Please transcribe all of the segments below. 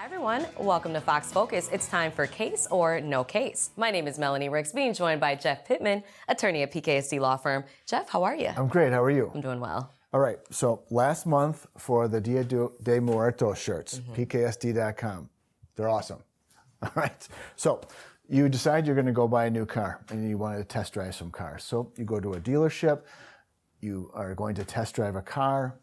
Hi everyone, welcome to Fox Focus. It's time for Case or No Case. My name is Melanie Ricks, being joined by Jeff Pitman, attorney at PKSD Law Firm. Jeff, how are you? I'm great, how are you? I'm doing well. All right, so last month for the Dia de Muertos shirts, PKSD.com, they're awesome. All right, so you decide you're gonna go buy a new car and you wanted to test drive some cars. So you go to a dealership, you are going to test drive a car,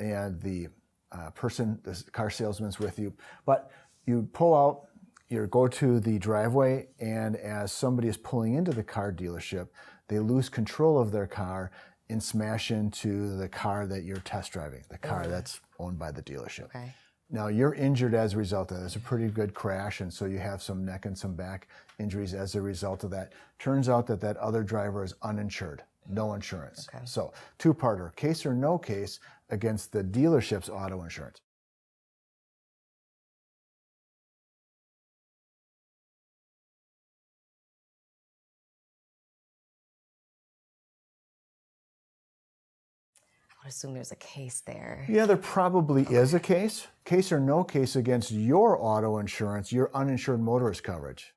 and the the car salesman's with you, but you pull out, you go to the driveway, and as somebody is pulling into the car dealership, they lose control of their car and smash into the car that you're test driving, the car that's owned by the dealership. Okay. Now you're injured as a result of that. It's a pretty good crash, and so you have some neck and some back injuries as a result of that. Turns out that that other driver is uninsured, no insurance. Okay. So two-parter, case or no case against the dealership's auto insurance. I would assume there's a case there. Yeah, there probably is a case or no case against your auto insurance, your uninsured motorist coverage.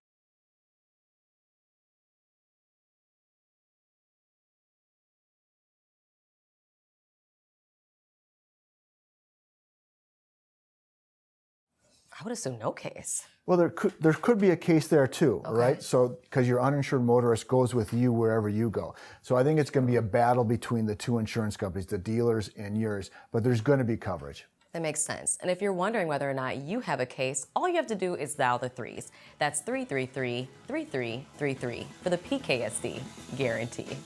I would assume no case. Well, there could be a case there too, right? So, because your uninsured motorist goes with you wherever you go. So I think it's going to be a battle between the two insurance companies, the dealers and yours, but there's going to be coverage. That makes sense. And if you're wondering whether or not you have a case, all you have to do is dial the threes. That's 333-3333 for the PKSD guarantee.